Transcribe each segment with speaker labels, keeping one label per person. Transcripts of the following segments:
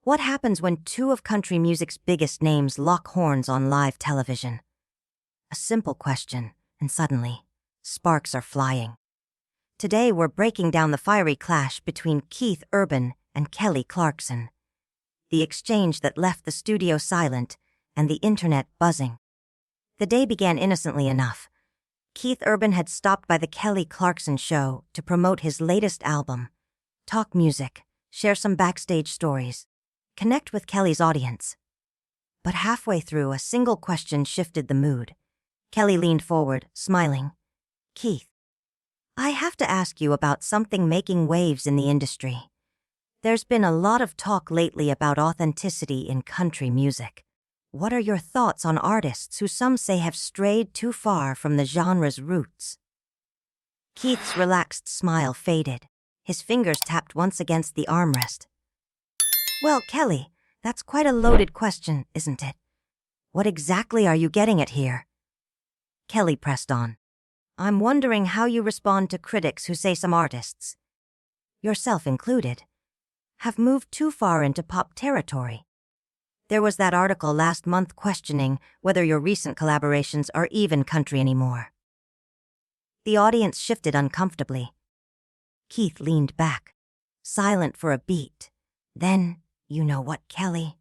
Speaker 1: What happens when two of country music's biggest names lock horns on live television? A simple question, and suddenly, sparks are flying. Today we're breaking down the fiery clash between Keith Urban and Kelly Clarkson. The exchange that left the studio silent and the internet buzzing. The day began innocently enough. Keith Urban had stopped by the Kelly Clarkson Show to promote his latest album, talk music, share some backstage stories, connect with Kelly's audience. But halfway through, a single question shifted the mood. Kelly leaned forward, smiling. "Keith, I have to ask you about something making waves in the industry. There's been a lot of talk lately about authenticity in country music. What are your thoughts on artists who some say have strayed too far from the genre's roots?" Keith's relaxed smile faded. His fingers tapped once against the armrest. "Well, Kelly, that's quite a loaded question, isn't it? What exactly are you getting at here?" Kelly pressed on. "I'm wondering how you respond to critics who say some artists, yourself included, have moved too far into pop territory. There was that article last month questioning whether your recent collaborations are even country anymore." The audience shifted uncomfortably. Keith leaned back, silent for a beat. Then, "You know what, Kelly?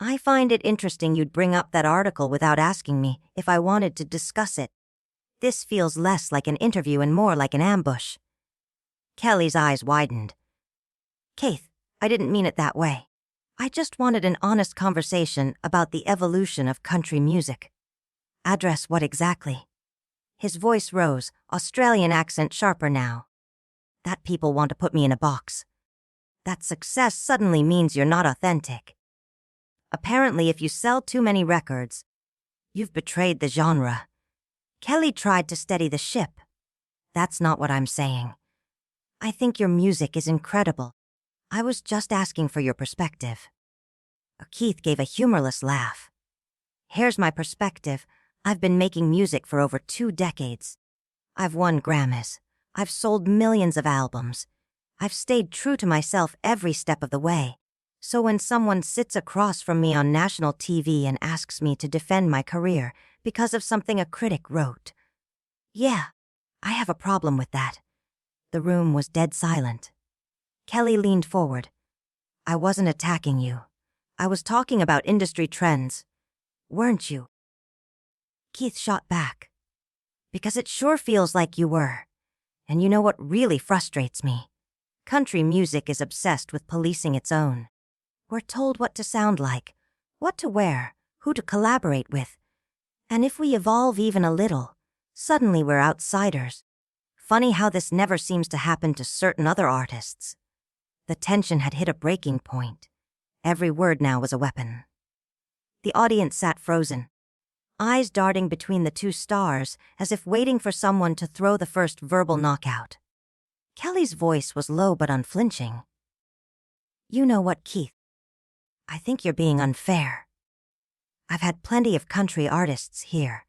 Speaker 1: I find it interesting you'd bring up that article without asking me if I wanted to discuss it. This feels less like an interview and more like an ambush." Kelly's eyes widened. "Keith, I didn't mean it that way. I just wanted an honest conversation about the evolution of country music." "Address what exactly?" His voice rose, Australian accent sharper now. "That people want to put me in a box. That success suddenly means you're not authentic. Apparently, if you sell too many records, you've betrayed the genre." Kelly tried to steady the ship. "That's not what I'm saying. I think your music is incredible. I was just asking for your perspective." Keith gave a humorless laugh. "Here's my perspective. I've been making music for over 2 decades. I've won Grammys. I've sold millions of albums. I've stayed true to myself every step of the way. So when someone sits across from me on national TV and asks me to defend my career because of something a critic wrote, yeah, I have a problem with that." The room was dead silent. Kelly leaned forward. "I wasn't attacking you. I was talking about industry trends. Weren't you?" Keith shot back. "Because it sure feels like you were. And you know what really frustrates me? Country music is obsessed with policing its own. We're told what to sound like, what to wear, who to collaborate with. And if we evolve even a little, suddenly we're outsiders. Funny how this never seems to happen to certain other artists." The tension had hit a breaking point. Every word now was a weapon. The audience sat frozen, eyes darting between the two stars as if waiting for someone to throw the first verbal knockout. Kelly's voice was low but unflinching. "You know what, Keith? I think you're being unfair. I've had plenty of country artists here,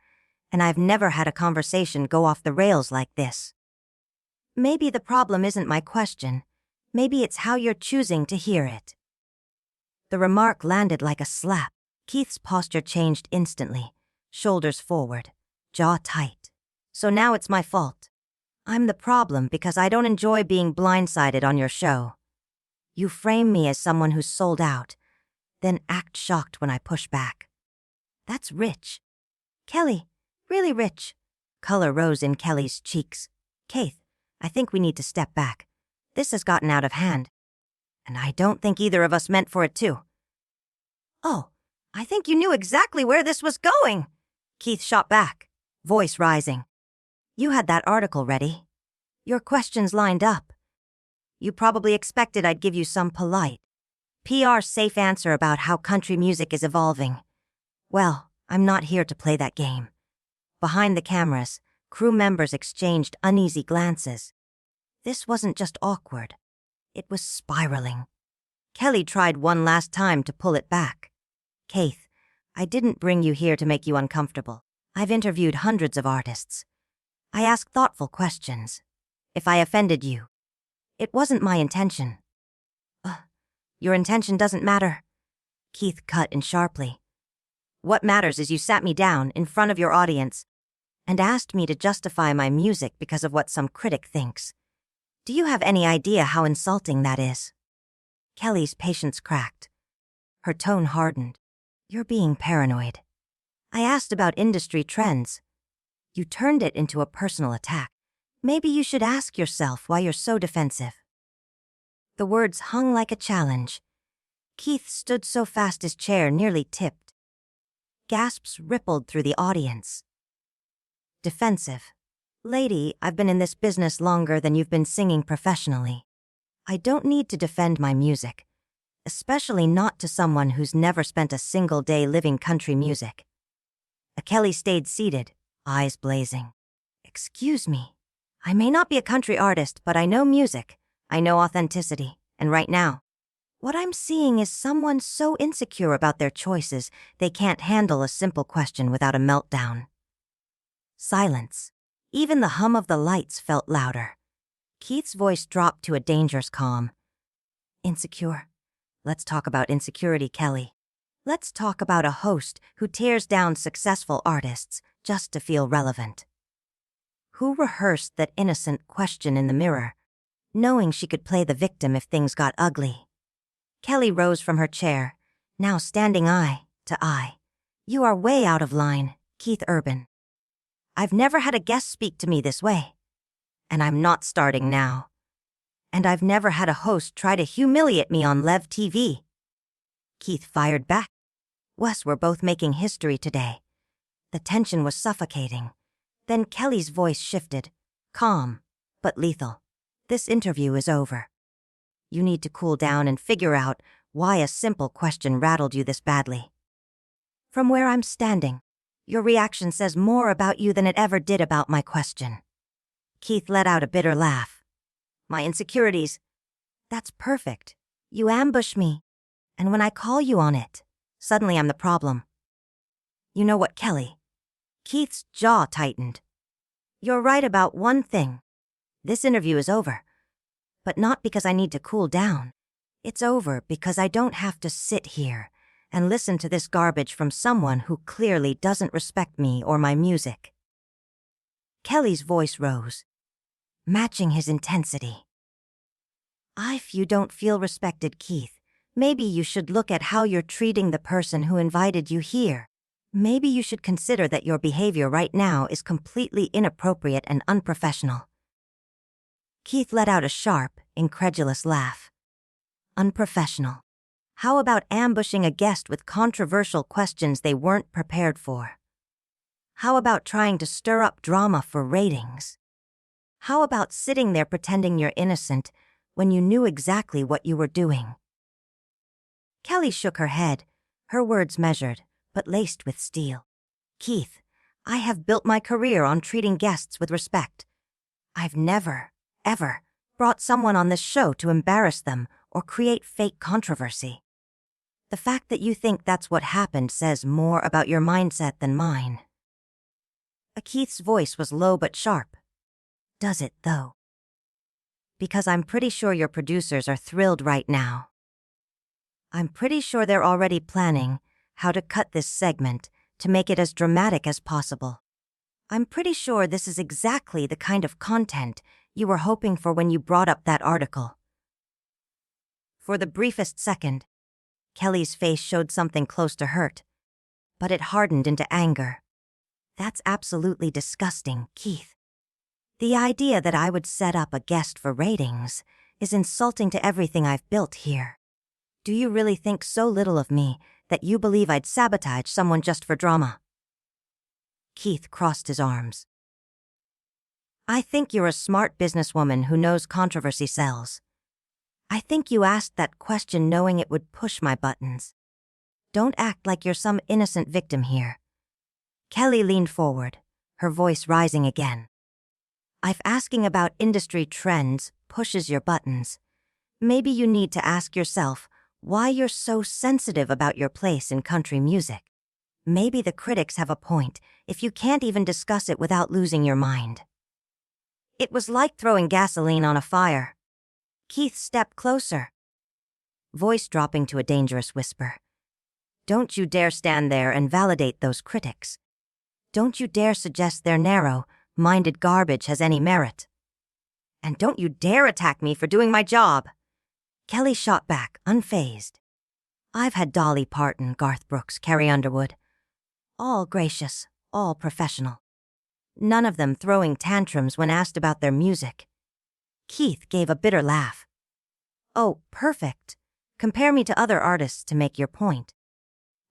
Speaker 1: and I've never had a conversation go off the rails like this. Maybe the problem isn't my question. Maybe it's how you're choosing to hear it." The remark landed like a slap. Keith's posture changed instantly, shoulders forward, jaw tight. "So now it's my fault. I'm the problem because I don't enjoy being blindsided on your show. You frame me as someone who's sold out, then act shocked when I push back. That's rich. Kelly, really rich." Color rose in Kelly's cheeks. "Keith, I think we need to step back. This has gotten out of hand. And I don't think either of us meant for it to." "Oh, I think you knew exactly where this was going." Keith shot back, voice rising. "You had that article ready. Your questions lined up. You probably expected I'd give you some polite, PR safe answer about how country music is evolving. Well, I'm not here to play that game." Behind the cameras, crew members exchanged uneasy glances. This wasn't just awkward. It was spiraling. Kelly tried one last time to pull it back. "Keith, I didn't bring you here to make you uncomfortable. I've interviewed hundreds of artists. I ask thoughtful questions. If I offended you, it wasn't my intention." Your intention doesn't matter. Keith cut in sharply. What matters is you sat me down in front of your audience and asked me to justify my music because of what some critic thinks. Do you have any idea how insulting that is? Kelly's patience cracked. Her tone hardened. You're being paranoid. I asked about industry trends. You turned it into a personal attack. Maybe you should ask yourself why you're so defensive. The words hung like a challenge. Keith stood so fast his chair nearly tipped. Gasps rippled through the audience. Defensive. Lady, I've been in this business longer than you've been singing professionally. I don't need to defend my music, especially not to someone who's never spent a single day living country music. Kelly stayed seated, eyes blazing. Excuse me. I may not be a country artist, but I know music. I know authenticity. And right now, what I'm seeing is someone so insecure about their choices they can't handle a simple question without a meltdown. Silence. Even the hum of the lights felt louder. Keith's voice dropped to a dangerous calm. Insecure. Let's talk about insecurity, Kelly. Let's talk about a host who tears down successful artists just to feel relevant. Who rehearsed that innocent question in the mirror, knowing she could play the victim if things got ugly? Kelly rose from her chair, now standing eye to eye. You are way out of line, Keith Urban. I've never had a guest speak to me this way. And I'm not starting now. And I've never had a host try to humiliate me on Lev TV. Keith fired back. Wes, we're both making history today. The tension was suffocating. Then Kelly's voice shifted, calm, but lethal. This interview is over. You need to cool down and figure out why a simple question rattled you this badly. From where I'm standing, your reaction says more about you than it ever did about my question. Keith let out a bitter laugh. My insecurities. That's perfect. You ambush me. And when I call you on it, suddenly I'm the problem. You know what, Kelly? Keith's jaw tightened. You're right about one thing. This interview is over. But not because I need to cool down. It's over because I don't have to sit here and listen to this garbage from someone who clearly doesn't respect me or my music. Kelly's voice rose, matching his intensity. If you don't feel respected, Keith, maybe you should look at how you're treating the person who invited you here. Maybe you should consider that your behavior right now is completely inappropriate and unprofessional. Keith let out a sharp, incredulous laugh. Unprofessional. How about ambushing a guest with controversial questions they weren't prepared for? How about trying to stir up drama for ratings? How about sitting there pretending you're innocent when you knew exactly what you were doing? Kelly shook her head, her words measured, but laced with steel. Keith, I have built my career on treating guests with respect. I've never, ever brought someone on this show to embarrass them or create fake controversy. The fact that you think that's what happened says more about your mindset than mine. Keith's voice was low but sharp. Does it, though? Because I'm pretty sure your producers are thrilled right now. I'm pretty sure they're already planning how to cut this segment to make it as dramatic as possible. I'm pretty sure this is exactly the kind of content you were hoping for when you brought up that article. For the briefest second, Kelly's face showed something close to hurt, but it hardened into anger. That's absolutely disgusting, Keith. The idea that I would set up a guest for ratings is insulting to everything I've built here. Do you really think so little of me that you believe I'd sabotage someone just for drama? Keith crossed his arms. I think you're a smart businesswoman who knows controversy sells. I think you asked that question knowing it would push my buttons. Don't act like you're some innocent victim here. Kelly leaned forward, her voice rising again. If asking about industry trends pushes your buttons, maybe you need to ask yourself why you're so sensitive about your place in country music. Maybe the critics have a point if you can't even discuss it without losing your mind. It was like throwing gasoline on a fire. Keith stepped closer. voice dropping to a dangerous whisper. Don't you dare stand there and validate those critics. Don't you dare suggest their narrow-minded garbage has any merit. And don't you dare attack me for doing my job. Kelly shot back, unfazed. I've had Dolly Parton, Garth Brooks, Carrie Underwood. All gracious, all professional. None of them throwing tantrums when asked about their music. Keith gave a bitter laugh. Oh, perfect. Compare me to other artists to make your point.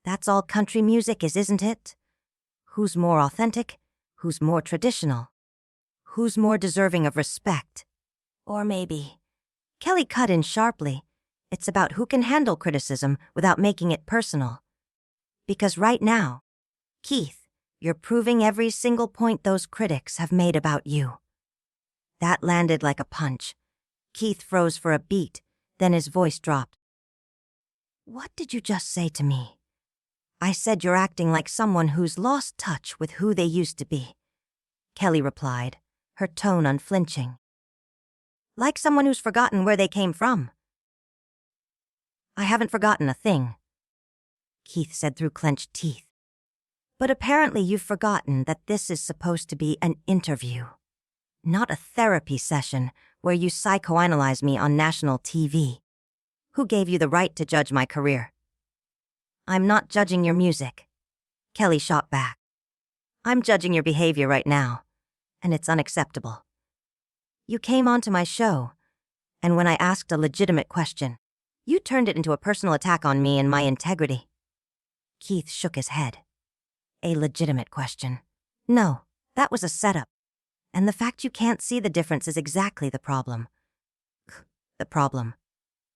Speaker 1: That's all country music is, isn't it? Who's more authentic? Who's more traditional? Who's more deserving of respect? Or maybe... Kelly cut in sharply. It's about who can handle criticism without making it personal. Because right now, Keith, you're proving every single point those critics have made about you. That landed like a punch. Keith froze for a beat, then his voice dropped. What did you just say to me? I said you're acting like someone who's lost touch with who they used to be. Kelly replied, her tone unflinching. Like someone who's forgotten where they came from. I haven't forgotten a thing, Keith said through clenched teeth. But apparently you've forgotten that this is supposed to be an interview, not a therapy session where you psychoanalyze me on national TV. Who gave you the right to judge my career? I'm not judging your music, Kelly shot back. I'm judging your behavior right now, and it's unacceptable. You came onto my show, and when I asked a legitimate question, you turned it into a personal attack on me and my integrity. Keith shook his head. A legitimate question. No, that was a setup. And the fact you can't see the difference is exactly the problem. The problem,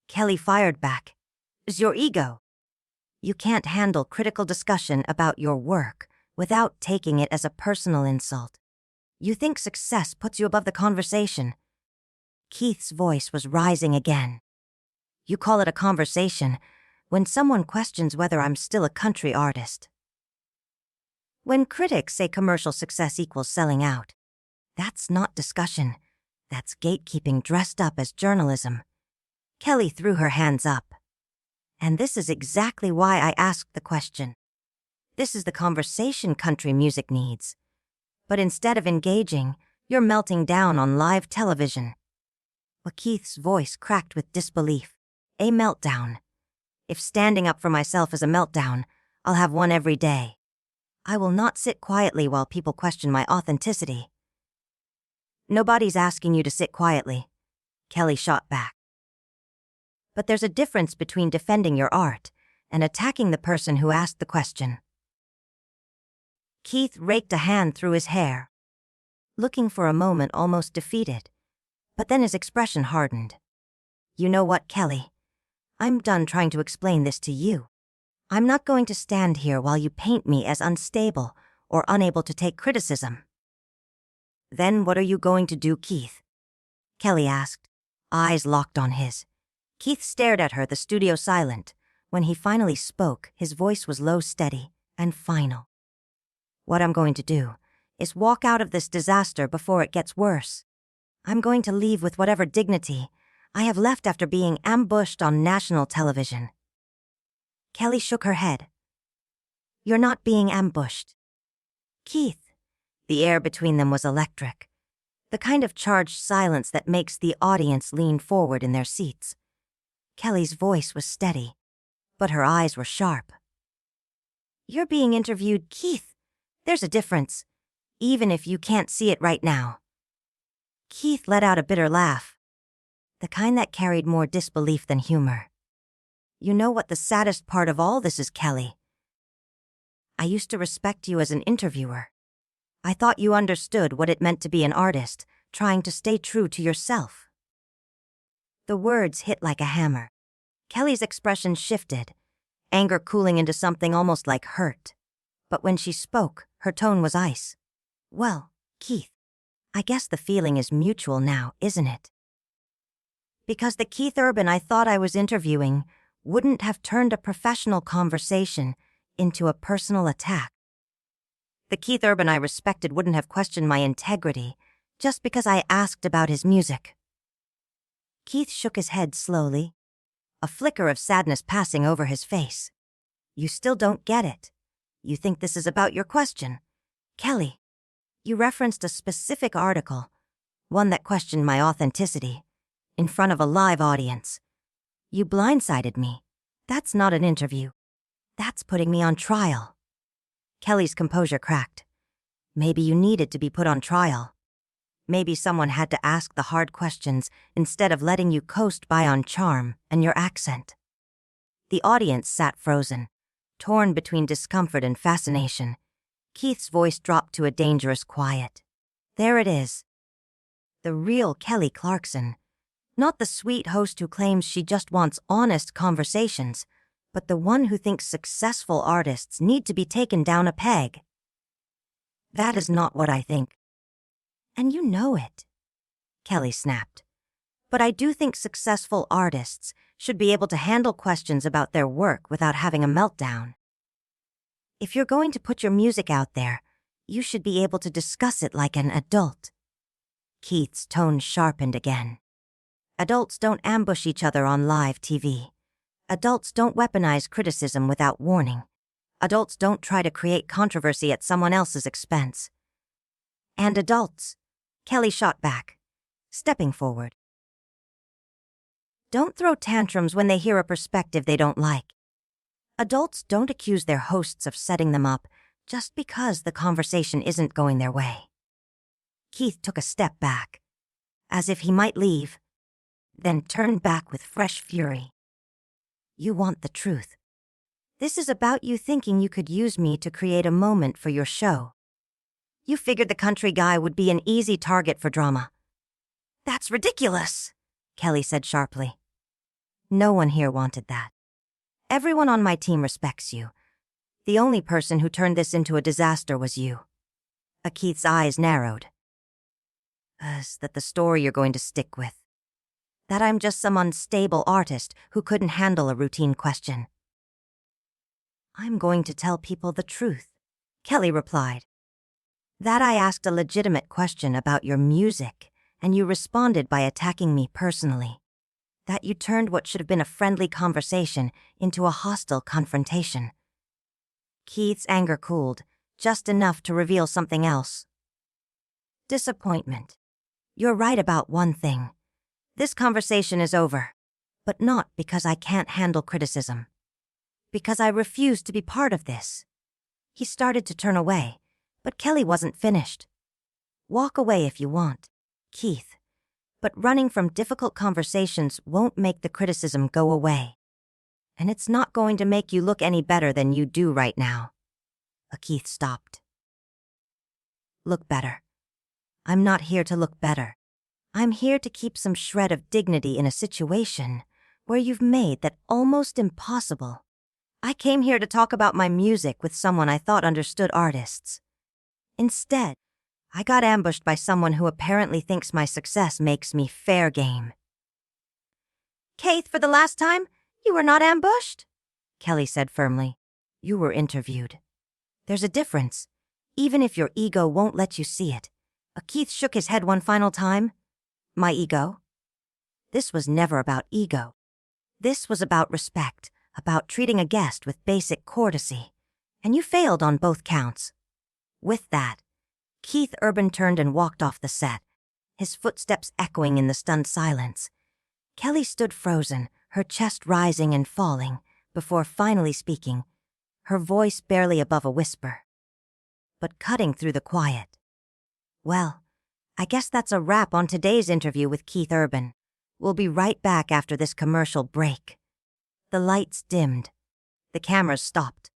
Speaker 1: Kelly fired back, is your ego. You can't handle critical discussion about your work without taking it as a personal insult. You think success puts you above the conversation. Keith's voice was rising again. You call it a conversation when someone questions whether I'm still a country artist. When critics say commercial success equals selling out, that's not discussion. That's gatekeeping dressed up as journalism. Kelly threw her hands up. And this is exactly why I asked the question. This is the conversation country music needs. But instead of engaging, you're melting down on live television. Keith's voice cracked with disbelief. A meltdown. If standing up for myself is a meltdown, I'll have one every day. I will not sit quietly while people question my authenticity. Nobody's asking you to sit quietly, Kelly shot back. But there's a difference between defending your art and attacking the person who asked the question. Keith raked a hand through his hair, looking for a moment almost defeated, but then his expression hardened. You know what, Kelly? I'm done trying to explain this to you. I'm not going to stand here while you paint me as unstable or unable to take criticism. Then what are you going to do, Keith? Kelly asked, eyes locked on his. Keith stared at her, the studio silent. When he finally spoke, his voice was low, steady, and final. What I'm going to do is walk out of this disaster before it gets worse. I'm going to leave with whatever dignity I have left after being ambushed on national television. Kelly shook her head. You're not being ambushed. Keith. The air between them was electric, the kind of charged silence that makes the audience lean forward in their seats. Kelly's voice was steady, but her eyes were sharp. You're being interviewed, Keith. There's a difference, even if you can't see it right now. Keith let out a bitter laugh, the kind that carried more disbelief than humor. You know what the saddest part of all this is, Kelly? I used to respect you as an interviewer. I thought you understood what it meant to be an artist, trying to stay true to yourself. The words hit like a hammer. Kelly's expression shifted, anger cooling into something almost like hurt. But when she spoke, her tone was ice. Well, Keith, I guess the feeling is mutual now, isn't it? Because the Keith Urban I thought I was interviewing wouldn't have turned a professional conversation into a personal attack. The Keith Urban I respected wouldn't have questioned my integrity just because I asked about his music. Keith shook his head slowly. a flicker of sadness passing over his face. "You still don't get it. You think this is about your question. Kelly, you referenced a specific article, one that questioned my authenticity, in front of a live audience. You blindsided me. That's not an interview. That's putting me on trial." Kelly's composure cracked. Maybe you needed to be put on trial. Maybe someone had to ask the hard questions instead of letting you coast by on charm and your accent. The audience sat frozen, torn between discomfort and fascination. Keith's voice dropped to a dangerous quiet. There it is. The real Kelly Clarkson. Not the sweet host who claims she just wants honest conversations, but the one who thinks successful artists need to be taken down a peg. "That is not what I think." "And you know it," Kelly snapped. "But I do think successful artists should be able to handle questions about their work without having a meltdown. If you're going to put your music out there, you should be able to discuss it like an adult." Keith's tone sharpened again. Adults don't ambush each other on live TV. Adults don't weaponize criticism without warning. Adults don't try to create controversy at someone else's expense. "And adults," Kelly shot back, stepping forward, "don't throw tantrums when they hear a perspective they don't like. Adults don't accuse their hosts of setting them up just because the conversation isn't going their way." Keith took a step back, as if he might leave, then turned back with fresh fury. "You want the truth. This is about you thinking you could use me to create a moment for your show. You figured the country guy would be an easy target for drama." "That's ridiculous," Kelly said sharply. "No one here wanted that. Everyone on my team respects you. The only person who turned this into a disaster was you." Keith's eyes narrowed. "Is that the story you're going to stick with? That I'm just some unstable artist who couldn't handle a routine question?" "I'm going to tell people the truth," Kelly replied. "That I asked a legitimate question about your music, and you responded by attacking me personally. That you turned what should have been a friendly conversation into a hostile confrontation." Keith's anger cooled, just enough to reveal something else. "Disappointment. You're right about one thing. This conversation is over, but not because I can't handle criticism. Because I refuse to be part of this." He started to turn away, but Kelly wasn't finished. "Walk away if you want, Keith, but running from difficult conversations won't make the criticism go away. And it's not going to make you look any better than you do right now." Keith stopped. "Look better. I'm not here to look better. I'm here to keep some shred of dignity in a situation where you've made that almost impossible. I came here to talk about my music with someone I thought understood artists. Instead, I got ambushed by someone who apparently thinks my success makes me fair game." "Keith, for the last time, you were not ambushed," Kelly said firmly. "You were interviewed. There's a difference, even if your ego won't let you see it." Keith shook his head one final time. "My ego? This was never about ego. This was about respect, about treating a guest with basic courtesy. And you failed on both counts." With that, Keith Urban turned and walked off the set, his footsteps echoing in the stunned silence. Kelly stood frozen, her chest rising and falling, before finally speaking, her voice barely above a whisper, but cutting through the quiet. "Well, I guess that's a wrap on today's interview with Keith Urban. We'll be right back after this commercial break." The lights dimmed. The cameras stopped.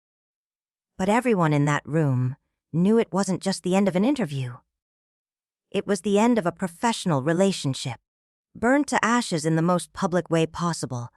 Speaker 1: But everyone in that room knew it wasn't just the end of an interview. It was the end of a professional relationship, burned to ashes in the most public way possible,